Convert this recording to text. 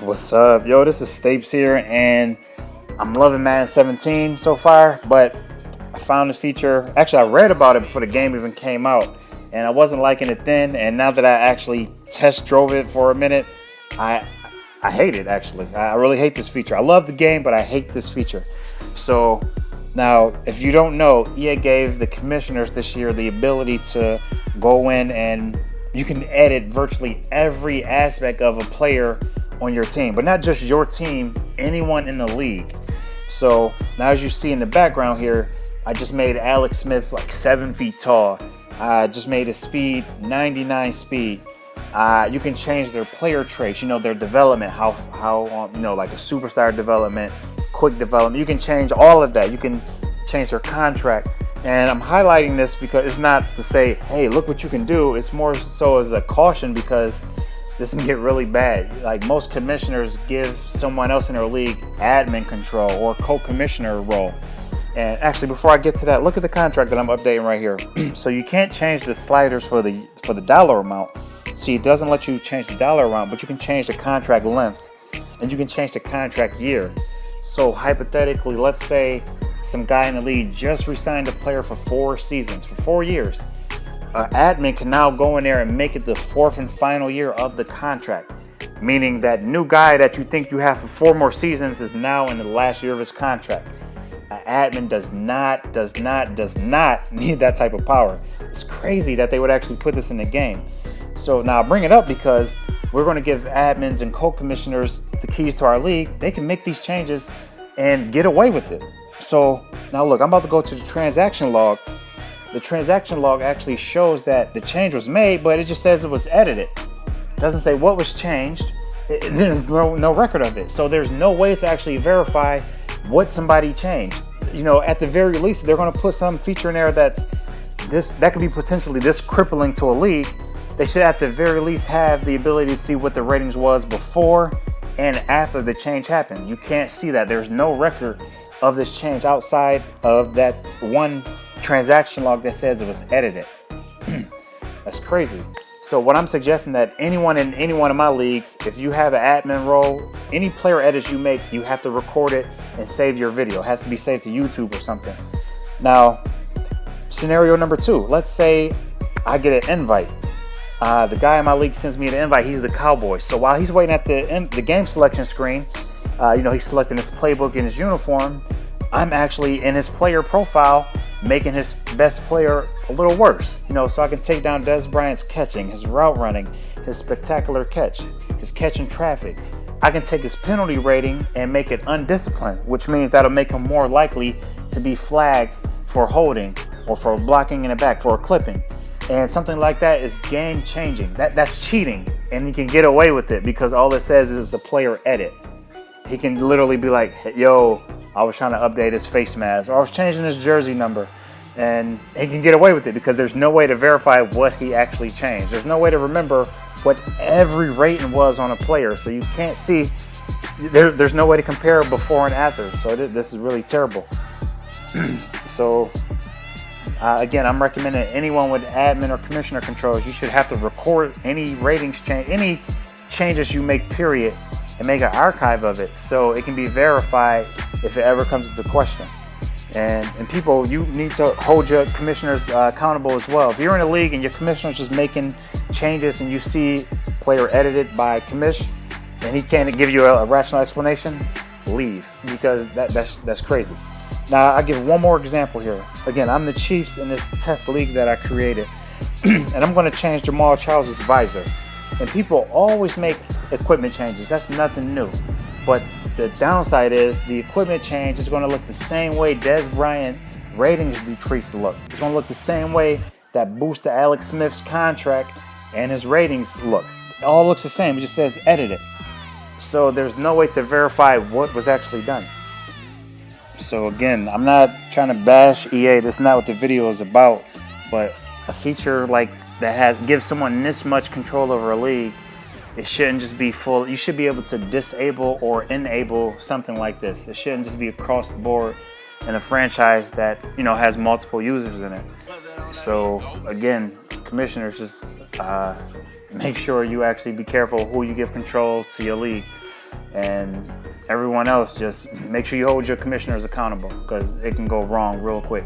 What's up? Yo, this is Stapes here, and I'm loving Madden 17 so far, but I found this feature. Actually, I read about it before the game even came out, and I wasn't liking it then, and now that I actually test drove it for a minute, I hate it, actually. I really hate this feature. I love the game, but I hate this feature. So, now, if you don't know, EA gave the commissioners this year the ability to go in and you can edit virtually every aspect of a player on your team, but not just your team, anyone in the league. So now, as you see in the background here, I just made Alex Smith like 7 feet tall. I just made his speed 99 speed. You can change their player traits, their development, how like a superstar development, quick development. You can change all of that. You can change their contract. And I'm highlighting this because it's not to say, hey, look what you can do. It's more so as a caution because this can get really bad. Like, most commissioners give someone else in their league admin control or co-commissioner role. And actually, before I get to that, look at the contract that I'm updating right here. So you can't change the sliders for the dollar amount. See, it doesn't let you change the dollar amount, but you can change the contract length and you can change the contract year. So hypothetically, let's say some guy in the league just re-signed a player for 4 seasons, for 4 years. An admin can now go in there and make it the 4th and final year of the contract, meaning that new guy that you think you have for 4 more seasons is now in the last year of his contract. An admin does not need that type of power. It's crazy that they would actually put this in the game. So now I bring it up because we're going to give admins and co-commissioners the keys to our league. They can make these changes and get away with it. So now look, I'm about to go to the transaction log. The transaction log actually shows that the change was made, but it just says it was edited. It doesn't say what was changed. There's no record of it. So there's no way to actually verify what somebody changed. At the very least, they're going to put some feature in there that could be potentially this crippling to a league. They should at the very least have the ability to see what the ratings was before and after the change happened. You can't see that. There's no record of this change outside of that one transaction log that says it was edited. That's crazy. So what I'm suggesting, that anyone in any one of my leagues, if you have an admin role, any player edits you make, you have to record it and save your video. It has to be saved to YouTube or something. Now, scenario number 2, let's say I get an invite. The guy in my league sends me an invite. He's the Cowboy. So while he's waiting at the game selection screen, he's selecting his playbook and his uniform. I'm actually in his player profile making his best player a little worse. So I can take down Dez Bryant's catching, his route running, his spectacular catch, his catch in traffic. I can take his penalty rating and make it undisciplined, which means that'll make him more likely to be flagged for holding or for blocking in the back, for a clipping. And something like that is game changing. That's cheating, and he can get away with it because all it says is the player edit. He can literally be like, hey, yo, I was trying to update his face mask, or I was changing his jersey number, and he can get away with it because there's no way to verify what he actually changed. There's no way to remember what every rating was on a player, so you can't see. There's no way to compare before and after. So this is really terrible. So. Again, I'm recommending anyone with admin or commissioner controls, you should have to record any ratings change, any changes you make, period, and make an archive of it so it can be verified if it ever comes into question. And people, you need to hold your commissioners accountable as well. If you're in a league and your commissioner's just making changes and you see player edited by commish and he can't give you a rational explanation, leave, because that's crazy. Now, I'll give one more example here. Again, I'm the Chiefs in this test league that I created, and I'm going to change Jamal Charles' visor. And people always make equipment changes. That's nothing new. But the downside is the equipment change is going to look the same way Dez Bryant ratings decrease look. It's going to look the same way that boost to Alex Smith's contract and his ratings look. It all looks the same. It just says edited. So there's no way to verify what was actually done. So again, I'm not trying to bash EA. That's not what the video is about. But a feature like that gives someone this much control over a league, it shouldn't just be full. You should be able to disable or enable something like this. It shouldn't just be across the board in a franchise that has multiple users in it. So again, commissioners, just make sure you actually be careful who you give control to your league. And everyone else, just make sure you hold your commissioners accountable, because it can go wrong real quick.